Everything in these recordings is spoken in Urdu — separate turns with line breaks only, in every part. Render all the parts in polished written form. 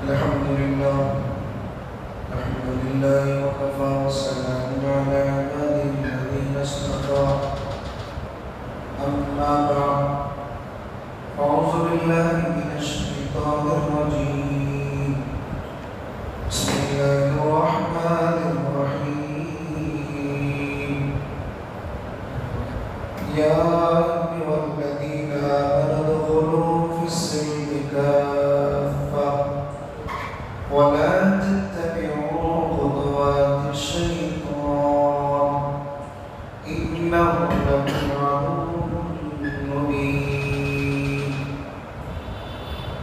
الحمد لله وكفى والسلام على عباده الذين اصطفى أما بعد أعوذ بالله من الشيطان الرجيم بسم الله الرحمن الرحيم يا أيها الذين آمنوا ادخلوا في السلم كافة ولا تتبعوا خطوات الشيطان إنه لكم عدو مبين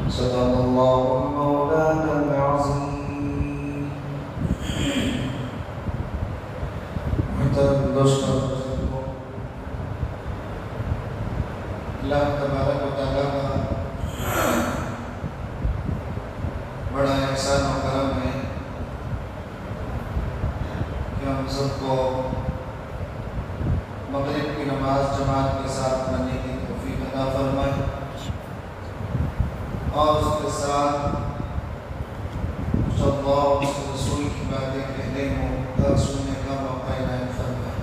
صدق الله مولانا العظيم. محترم دوستوں، اللہ تبارک و تعالیٰ کا بڑا احسان و کرم ہے کہ ہم سب کو مغرب کی نماز جماعت کے ساتھ پڑھنے کی توفیق عطا فرمائے اور اس کے ساتھ اللہ اس رسول کی باتیں کہنے اور سننے کا موقع عنایت فرمائے.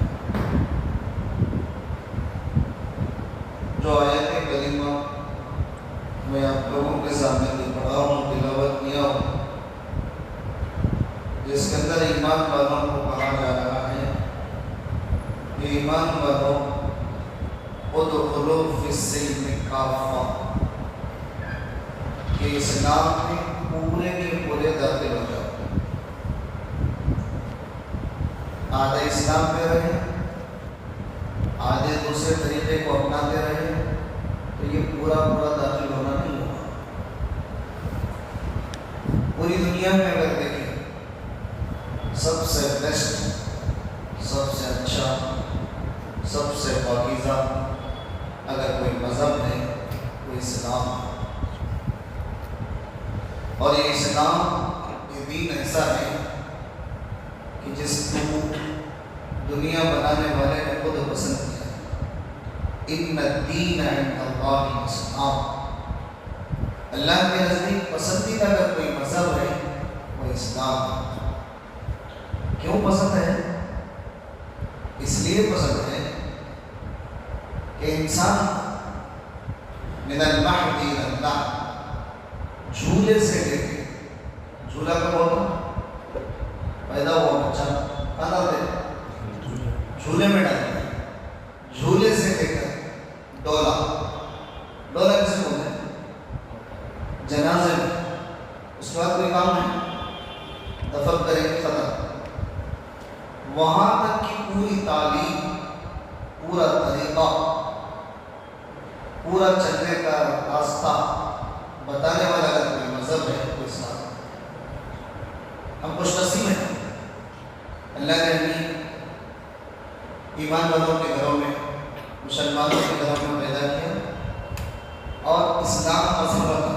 جو آیت کریمہ میں آپ لوگوں کے سامنے پڑھا ہوں، تلاوت کیا ہوں، جس کے اندر ایمان والوں کو کہا جا رہا ہے کہ ایمان والوں ادخلوا فی السلم کافہ، کہ اسلام میں پورے کے پورے داخل ہو جاؤ. آدھے اسلام پہ رہے، آدھے دوسرے طریقے کو اپناتے رہے تو یہ پورا داخل ہونا نہیں ہوگا. پوری دنیا میں اگر دیکھیں سب سے بیسٹ، سب سے اچھا، سب سے پاکیزہ اگر کوئی مذہب ہے وہ اسلام ہے. اور یہ اسلام یہ دین ایسا ہے کہ جس کو دنیا بنانے والے نے خود پسند کیا. ان الدین عند اللہ الاسلام، اللہ کے نزدیک پسندیدہ اگر کوئی مذہب ہے وہ اسلام ہے. کیوں پسند ہے؟ اس لیے پسند ہے کہ انسان من المہد الی اللہ، جھولے سے لے کے، جھولا کب ہوتا؟ پیدا ہوا بچہ کہاں ڈالتے؟ جھولے میں ڈالتے. جھولے سے لے کر ڈولا کسے بولتے ہیں؟ جنازے میں. اس کے بعد کوئی کام ہے، دفن کریں گے، ختم. وہاں تک کی پوری تعلیم، پورا طریقہ، پورا چلنے کا راستہ بتانے والا اگر کوئی مذہب ہے تو اسلام. ہم خوش نصیب ہیں، اللہ نے ہمیں ایمان والوں کے گھروں میں، مسلمانوں کے گھروں میں پیدا کیا اور اسلام مذہب بنا.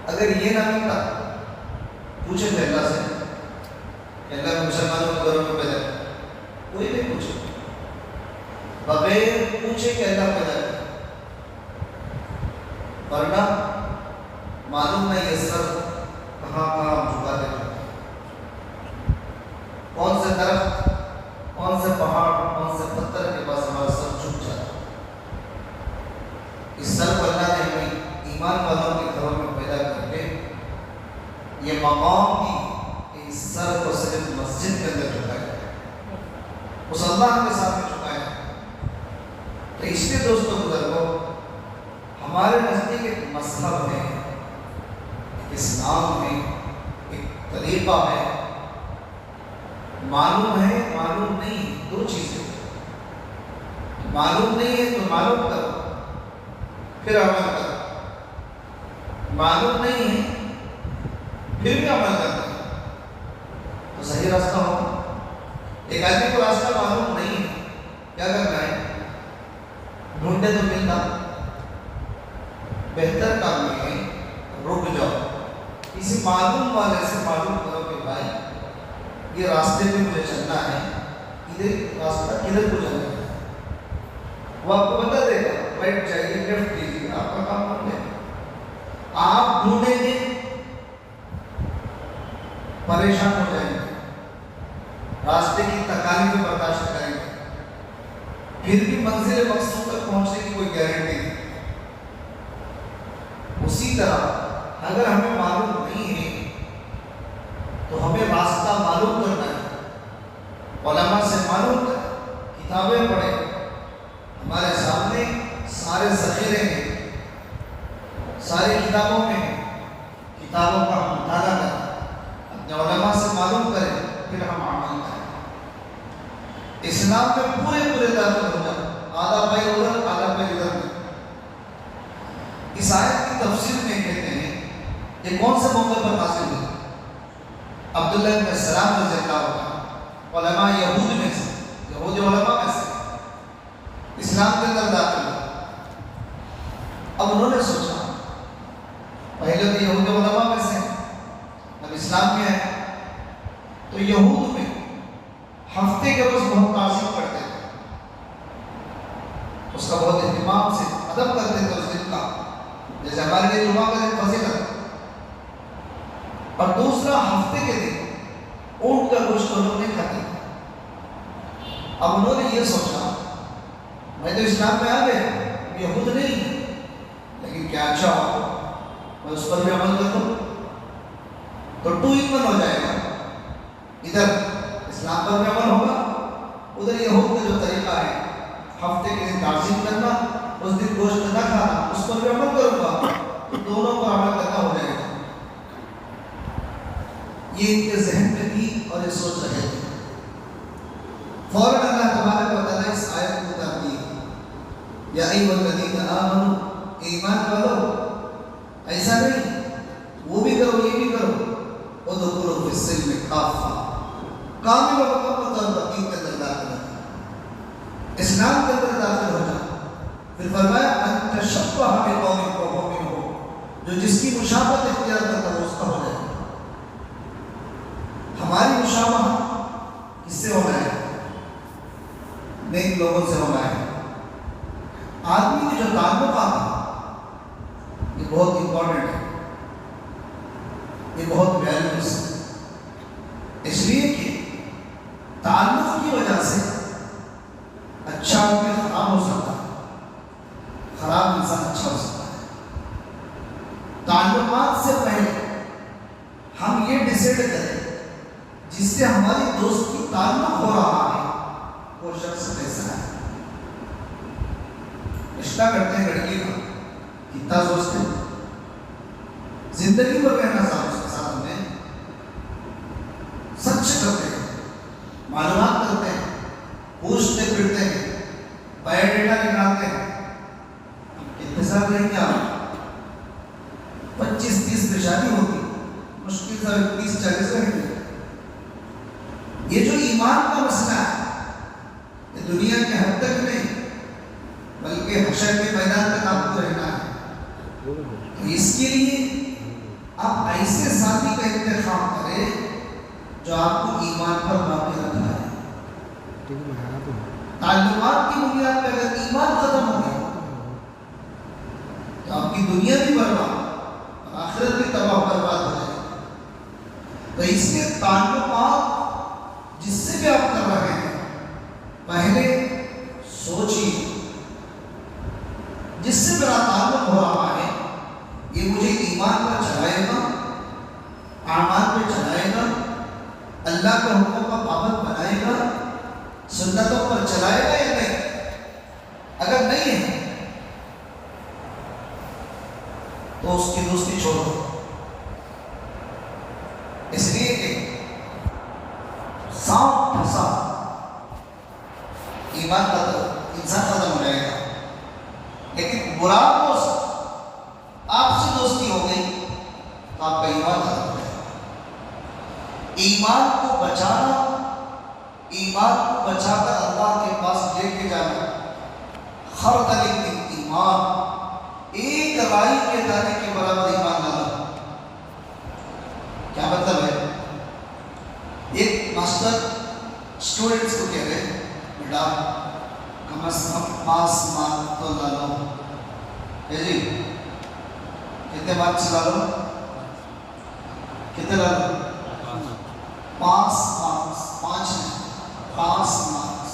اگر یہ نہ ملتا، پوچھے تھے اللہ سے کہ اللہ نے مسلمانوں کے گھروں میں پیدا کیا، کوئی نہیں پوچھے، بغیر پوچھے کہ اللہ پیدا کیا. ورنہ معلوم نہیں یہ سر کہاں ہم جھکاتے ہیں، کون سے درخت، کون سے پہاڑ، کون سے پتھر کے پاس ہمارا سر جھک جاتا. اس سر کو اللہ نے ہمیں ایمان والوں کے گھروں میں پیدا کر کے یہ مقام دی کہ اس سر کو صرف مسجد کے اندر جھکایا، اس اللہ کے سامنے جھکایا. تو اس لیے دوستوں بزرگوں، ہمارے نزدیک ایک مذہب ہے، ایک اسلام ہے، ایک طریقہ ہے. معلوم ہے، معلوم نہیں، دو چیزیں. معلوم نہیں ہے تو معلوم کرو، پھر عمل کرو. معلوم نہیں ہے پھر بھی عمل کرنا تو صحیح راستہ ہوگا. ایک آدمی کو راستہ معلوم نہیں ہے، کیا کرنا ہے؟ ڈھونڈے تو ملتا. بہتر کام یہ ہے رک جاؤ، کسی معلوم والے سے معلوم کرو کہ بھائی یہ راستے پہ مجھے چلنا ہے، ادھر راستہ کدھر کو جانا ہے. وہ آپ کو بتا دے گا، رائٹ جائیے، لیفٹ لیجیے، آپ کا کام بن گیا. آپ ڈھونڈیں گے پریشان ہو جائیں گے، راستے کی تکالیفیں برداشت کریں گے، پھر بھی منزل مقصود تک پہنچنے کی کوئی گارنٹی نہیں۔ اسی طرح اگر ہمیں معلوم نہیں ہے تو ہمیں راستہ معلوم کرنا ہے، علماء سے معلوم کریں، کتابیں پڑھیں، ہمارے سامنے سارے ذخیرے ہیں، ساری کتابوں میں ہیں، کتابوں کا ہم مطالعہ کریں، اپنے علماء سے معلوم کریں، پھر ہم عمل کریں۔ اسلام میں پورے داخل ہو جائیں، آدھا پیل ادھر آدھا پیل ادھر میں۔ اس آیت کی تفسیر میں کہتے ہیں یہ کون سے موقع پر نازل ہوئی؟ عبداللہ بن سلام رضی اللہ عنہ علماء یہود میں سے، یہودی علماء میں سے اسلام کے اندر داخل ہوئے۔ اب انہوں نے سوچا پہلے تو یہودی علماء میں سے اب اسلام میں آئے تو یہود میں ہفتے کے روز بہت تعظیم کرتے تھے، اس کا بہت اہتمام سے ادب کرتے تھے اس دن کا، جیسے ہمارے لیے جمعہ کا دن فضیلت۔ اور دوسرا ہفتے کے دن اونٹ کا گوشت لوگ نہیں کھاتے۔ اب انہوں نے یہ سوچا میں تو اسلام میں آ گیا، یہود نہیں، لیکن کیا اچھا ہو میں اس پر بھی عمل کر دوں تو 2 in 1 ہو جائے گا، ادھر اسلام پر بھی عمل ہوگا، ادھر یہود کا جو طریقہ ہے ہفتے کے دن تعظیم کرنا، اس دن گوشت نہ کھانا، اس پر بھی عمل کروں گا تو دونوں پر عمل کرنا ہو جائے گا۔ یہ ان کے ذہن میں تھی اور یہ سوچ رہے تھے۔ فوراً اللہ تبارک و تعالیٰ اس آیت کو اتارتی ہے، یا ایھا الذین آمنوا، ایمان والو ایسا نہیں وہ بھی کرو یہ بھی کرو، ادخلوا فی السلم کافہ، کامل و مکمل طور پر دین کے اندر داخل ہو، اسلام کے اندر داخل ہو جاؤ۔ پھر فرمایا ان تشبہ بقوم فہو منہم، جو جس کی مشابہت اختیار کرتا وہ اس کا ہو جائے۔ ہماری مشابہت کس سے ہونا ہے؟ نیک لوگوں سے ہونا ہے۔ آدمی کے جو تعلقات ہیں یہ بہت امپورٹنٹ ہے، یہ بہت ویلیوز ہے، اس لیے کہ تعلق کی وجہ سے اچھا آدمی خراب ہو سکتا ہے، خراب انسان اچھا ہو سکتا ہے۔ تعلقات سے پہلے ہم یہ ڈیسائیڈ کریں جس سے ہماری دوستی تعلق ہو رہا ہے وہ شخص کیسا ہے۔ رشتہ کرتے ہیں لڑکی کا، کتنا سوچتے ہیں زندگی بھر رہنا صاحب اس کے ساتھ، ہمیں سچ کرتے ہیں، معلومات کرتے ہیں، پوچھتے پھرتے ہیں، بایو ڈیٹا نکالتے ہیں، کتنے سال رہیں گے آپ؟ 25-30 میں شادی ہوتی، مشکل سے 30-40 رہیں گے۔ یہ جو ایمان کا مسئلہ ہے یہ دنیا کے حد تک نہیں بلکہ حشر کے میدان تک آپ کو رہنا ہے، تو اس کے لیے آپ ایسے ساتھی کا انتخاب کریں جو آپ کو ایمان پر باقی رکھا ہے۔ تعلقات کی بنیاد پہ اگر ایمان ختم ہو گیا تو آپ کی دنیا بھی برباد اور آخرت بھی تباہ برباد ہو جائے گی۔ تو اس لیے تعلقات جس سے بھی آپ کر رہے ہیں پہلے سوچیے جس سے میرا تعلق ہو رہا ہے یہ مجھے ایمان پر چلائے گا، اعمال پہ چلائے گا، اللہ کے حکم کا پابند بنائے گا، سنتوں پر چلائے گا یا نہیں؟ اگر نہیں ہے تو اس کی دوستی چھوڑ دو، اس لیے کہ سانپ پھنسا ایمان کا تو انسان ختم ہو جائے گا، لیکن برا دوست آپ سے دوستی ہو گئی تو آپ کا ایمان ختم ہو جائے گا۔ ایمان کو بچانا، ایمان کو بچا کر اللہ کے پاس لے کے جانا، خردل من ایمان، ایک رائی کے دانے کے برابر ایمان لانا۔ کیا مطلب ہے؟ ایک ماسٹر اسٹوڈنٹس کو کہہ رہے بیٹا کم از کم 5 مارک تو لا لو، جی کتنے مارکس لا لو؟ کتنے لا لو؟ 5 marks, 5 marks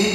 1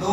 2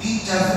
3-4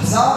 1000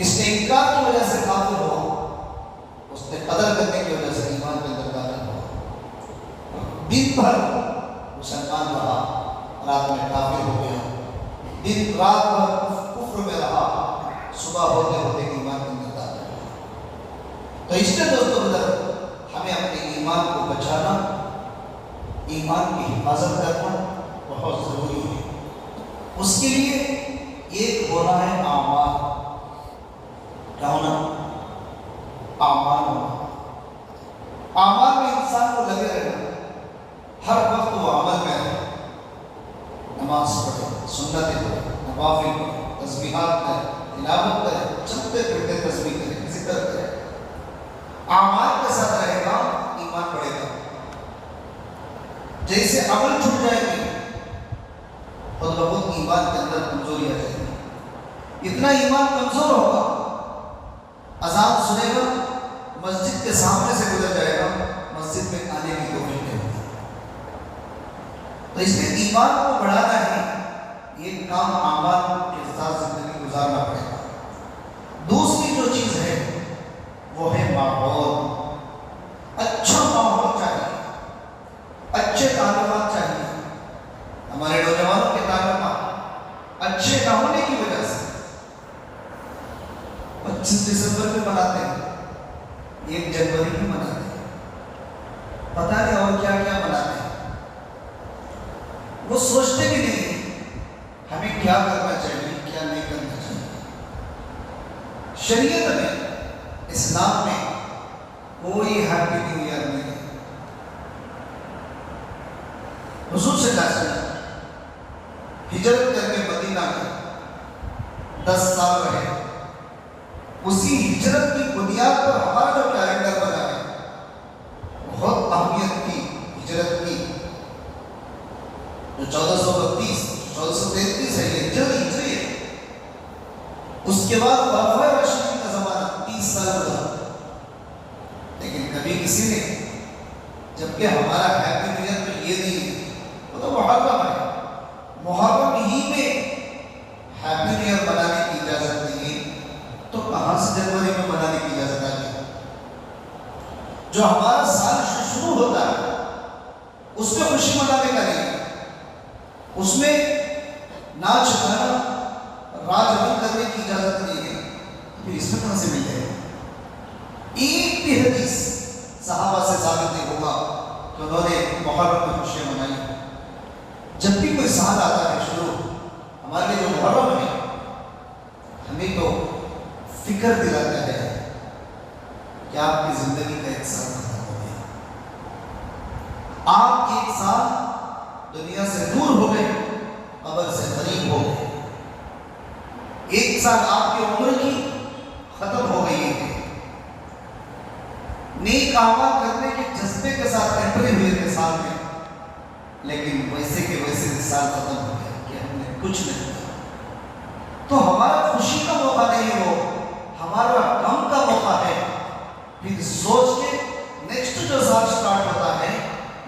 اس نے انکار کی وجہ سے کافر ہوا، اس نے قدر کرنے کی وجہ سے ایمان کے اندر داخل ہوا، دن بھر مسلمان رہا، رات میں کافر ہو گیا، دن رات بھر کفر میں رہا، صبح ہوتے ہوتے ایمان کے اندر داخل ہوا۔ تو اس لیے دوستوں بدر ہمیں اپنے ایمان کو بچانا، ایمان کی حفاظت کرنا بہت ضروری ہے۔ اس کے لیے ایک ہونا ہے اعمال، کیا ہونا؟ اعمال ہونا۔ اعمال میں انسان کو لگے رہنا، ہر وقت وہ عمل میں رہے، نماز پڑھے، سنتیں پڑھے، نوافل پڑھے، تسبیحات کرے، تلاوت کرے، چلتے پھرتے تسبیح کرے، ذکر کرے۔ اعمال کے ساتھ رہے گا، ایمان بڑھے گا۔ جیسے عمل چھوٹ جائے گی، خود بخود ایمان کے اندر کمزوری آ جائے گی۔ اتنا ایمان کمزور ہوگا، اذان سنے گا، مسجد کے سامنے سے گزر جائے گا، مسجد میں آنے کی توفیق نہیں ہوگی۔ تو اس لیے ایمان کو بڑھانا ہے، یہ کام اعمال کے ساتھ زندگی گزارنا پڑے گا۔ دوسری جو چیز ہے وہ ہے ماحول۔ اچھا ماحول چاہیے، اچھے تعلقات چاہیے۔ ہمارے نوجوانوں کے تعلقات اچھے نہ ہونے کی وجہ سے 25 دسمبر میں مناتے ہیں، 1 جنوری میں مناتے ہیں، پتہ نہیں اور کیا کیا مناتے ہیں۔ وہ سوچتے بھی نہیں ہمیں کیا کرنا چاہیے، کیا نہیں کرنا چاہیے۔ شریعت میں، اسلام میں کوئی ہیپی نیو ایئر نہیں ہے۔ حضور صلی اللہ علیہ وسلم ہجرت کر کے مدینہ میں 10 سال رہے، اسی ہجرت کی بنیاد پر ہمارا جو کیلنڈر بنا ہے بہت اہمیت کی ہجرت کی، جو 1433 ہے، یہ ہجری ہے۔ اس کے بعد خلفائے راشدین کا زمانہ 30 سال گزرا، لیکن کبھی کسی نے، جبکہ ہمارا ہیپی نیو ایئر تو یہ نہیں ہے، وہ تو محرم ہے، محرم ہی میں ہیپی نیو ایئر منانے کی اجازت نہیں ہے، تو کہاں سے جنوری میں منانے کی اجازت آ گئی؟ جو ہمارا سال شروع ہوتا ہے اس میں خوشی منانے کا نہیں، اس میں ناچ گانا راج رنگ کرنے کی اجازت نہیں ہے، پھر اس میں کہاں سے مل جائے گا؟ ایک بھی حدیث صحابہ سے ثابت نہیں ہوگا کہ انہوں نے محرم میں خوشیاں منائی۔ جب بھی کوئی سال آتا ہے شروع، ہمارے لیے جو محرم ہے ہمیں تو فکر دلاتا ہے کہ آپ کی زندگی کا 1 سال ختم ہو گیا، آپ 1 سال دنیا سے دور ہو گئے، قبر سے قریب ہو گئے، 1 سال آپ کی عمر کی ختم ہو گئی ہے۔ نیک اعمال کرنے کے جذبے کے ساتھ انٹری ہوئے تھے سال میں، لیکن ویسے کے ویسے سال ختم ہو گیا کہ ہم نے کچھ نہیں کیا۔ تو ہمارا خوشی کا موقع نہیں ہے، وہ ہمارا غم کا موقع ہے۔ پھر سوچ کے نیکسٹ جو سال سٹارٹ ہوتا ہے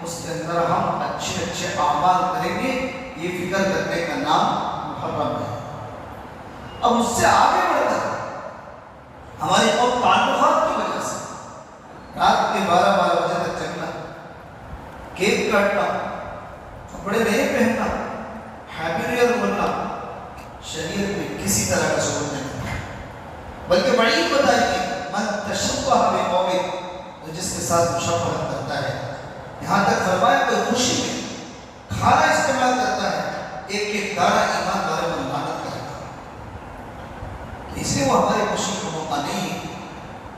اس کے اندر ہم اچھے اچھے اعمال کریں گے، یہ فکر کرنے کا نام محرم ہے۔ اب اس سے آگے بڑھ کر ہماری اور تعلقات کی وجہ سے رات کے 12 بجے تک چلنا، کیک کاٹنا، کپڑے نئے پہننا، ہیپی نیو ایئر بولنا، شریعت میں کسی طرح کا ثبوت نہیں ہے، بلکہ بڑی بتائی کہ من تشبہ بقوم، جس کے ساتھ مشابہت کرتا ہے۔ یہاں تک فرمایا کہ خوشی میں کھانا استعمال کرتا ہے، ایک ایک دانہ ایمان والے پر لعنت کرے گا۔ اس لیے وہ ہماری خوشی کا موقع نہیں ہے،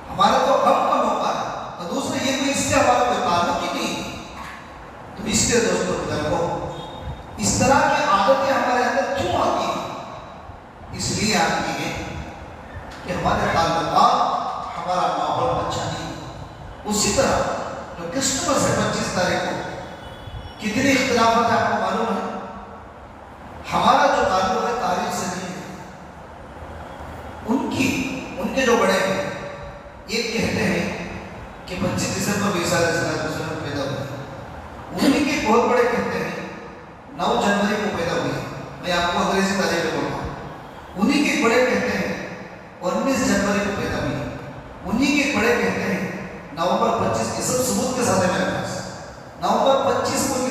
ہمارا تو غم کا موقع ہے، اور دوسرے یہ بھی اس سے ہمارا کوئی تعلق ہی نہیں ہے۔ تو اس لیے دوستوں بزرگوں، اس طرح کی عادتیں ہمارے اندر کیوں آتی ہیں؟ اس لیے آتی ہے کہ ہمارے تعلقات، ہمارا ماحول اچھا نہیں ہے۔ اسی طرح جو کرسمس ہے 25 تاریخ کو، کتنے اختلافات ہیں آپ کو معلوم ہے؟ ہمارا جو تعلق ہے تاریخ سے نہیں ہے، ان کے جو بڑے ہیں یہ کہتے ہیں کہ 25 دسمبر کو عیسیٰ علیہ السلام پیدا ہوئے، انہیں کے بہت بڑے کہتے ہیں 9 جنوری کو پیدا ہوئی۔ میں آپ کو انگریزی تاریخ بولتا ہوں، انہیں کے بڑے کہتے ہیں 19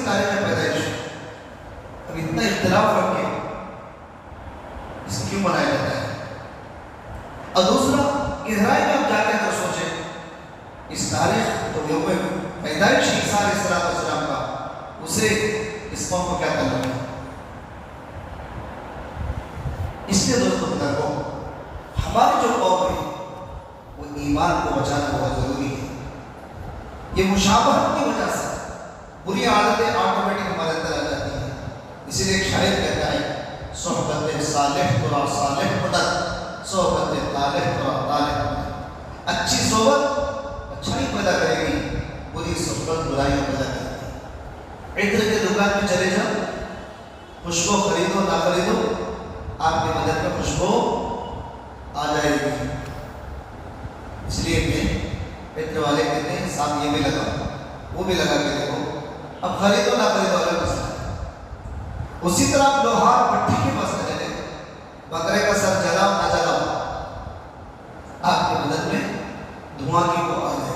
تاریخ پیدائش ہے؟ اب اتنا اختلاف رکھ کے اس کیوں منایا جاتا ہے؟ اور دوسرا گہرائی میں آپ جا کے اگر سوچیں اس تاریخ تو یوم پیدائش عیسیٰ علیہ السلام کا، اسے اس قوم کو کیا کرنا ہے؟ اس لیے دوستوں بزرگوں، ہماری جو قوم ہے وہ ایمان کو بچانا بہت ضروری ہے۔ یہ مشابہت کی وجہ سے بری عادتیں آٹومیٹک ہمارے اندر آ جاتی ہیں۔ اسی لیے ایک شاعر کہتا ہے صحبت صالح ترا صالح مدد، صحبت طالح ترا طالح مدد۔ اچھی صحبت اچھائی پیدا کرے گی، بری صحبت برائیاں پیدا کرے گی۔ عطر کے دکان میں چلے جاؤ، خوشبو خریدو نہ خریدو، آپ کے بدن میں خوشبو آ جائے گی۔ اس لیے کہ عطر والے کہتے ہیں صاحب یہ بھی لگاؤ، وہ بھی لگا کے دیکھو، اب خریدو نہ خریدو الگ مسئلہ ہے۔ اسی طرح آپ لوہار پٹھی کے پاس نہ چلے، بکرے کا سر جلاؤ نہ جلاؤ، آپ کے بدن میں دھواں کی وہ آ جائے۔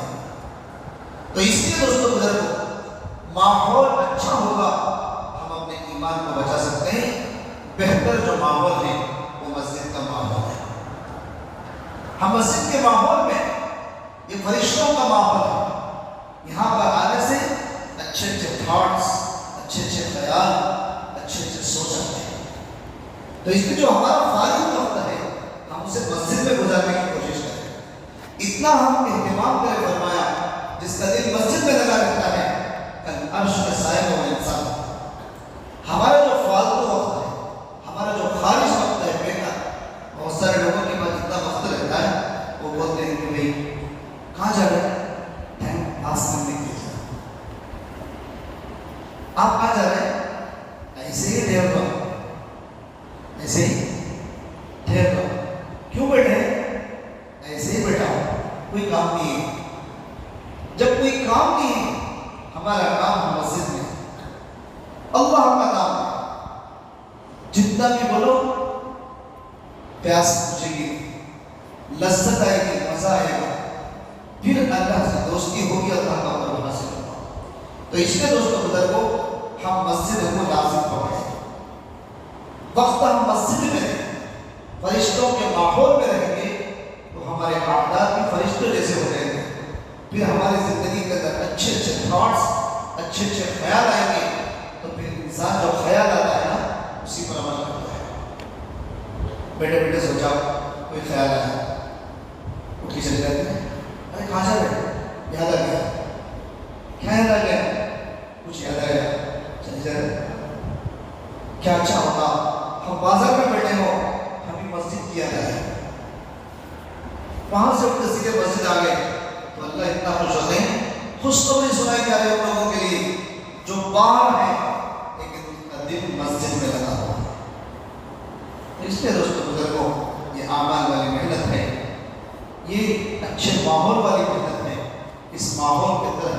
تو اس لیے دوستوں بزرگوں، ماحول اچھا ہوگا ہم اپنے ایمان کو بچا سکتے ہیں۔ بہتر جو ماحول ہے وہ مسجد کا ماحول ہے۔ ہم مسجد کے ماحول میں، یہ فرشتوں کا ماحول ہے، یہاں پر آنے سے اچھے اچھے تھاٹس، اچھے اچھے خیال، اچھے اچھے سوچ آتے ہیں۔ تو اس میں جو ہمارا فارغ وقت ہے ہم اسے مسجد میں گزارنے کی کوشش کریں۔ اتنا ہم اہتمام کریں، فرمایا جس کا دل مسجد میں لگا رہتا ہے کل عرش کے سائے میں وہ انسان۔ ہمارا جو فالتو وقت ہے، ہمارا جو خارج وقت ہے بیٹا، بہت سارے لوگوں کے پاس اتنا وقت رہتا ہے وہ بولتے ہیں کہ بھائی کہاں جا رہے ہیں؟ ٹائم پاس کرنے کے لیے۔ آپ کہاں جا رہے ہیں؟ ایسے ہی ٹھہر دو، ایسے ہی ٹھہر دو۔ کیوں بیٹھے؟ ایسے ہی بیٹھا ہو، کوئی کام نہیں ہے۔ جب کوئی کام نہیں ہے، ہمارا کام ہے مسجد میں، اللہ کا نام ہے، جتنا بھی بولو پیاس پوچھے گی، لذت آئے گی، مزہ آئے گا، پھر اللہ سے دوستی ہوگی، اللہ کا قرب حاصل ہوگا۔ تو اس لیے دوستوں بزرگوں، ہم مسجد کو لازم پکڑیں، وقت ہم مسجد میں رہیں، فرشتوں کے ماحول میں رہیں گے تو ہمارے اعداد بھی فرشتوں جیسے ہو جائیں گے۔ پھر ہماری زندگی کے اندر اچھے اچھے تھاٹس، اچھے اچھے خیال آئیں گے، تو پھر انسان جو خیال آتا ہے نا اسی پر عمل کرتا ہے۔ بیٹے بیٹے سوچا کوئی خیال آیا، اٹھ کے چلے جاتے ہیں، ارے کہاں جا رہے؟ یاد آ گیا۔ کیا یاد آ گیا؟ کچھ یاد آیا، چلے جا رہے۔ کیا اچھا ہوتا ہم بازار میں بیٹھے ہو، ہمیں مسجد کی یاد آئی، وہاں سے اٹھ کے سیدھے مسجد آ گئے تو اللہ اتنا خوش ہوتے ہیں۔ خوشخبری سنائی جا رہے ان لوگوں کے لیے جو باہر ہیں لیکن ان کا دل مسجد میں لگا ہوا ہے۔ اس لیے دوستوں بزرگوں، یہ اعمال والی محنت ہے، یہ اچھے ماحول والی محنت ہے۔ اس ماحول کے اندر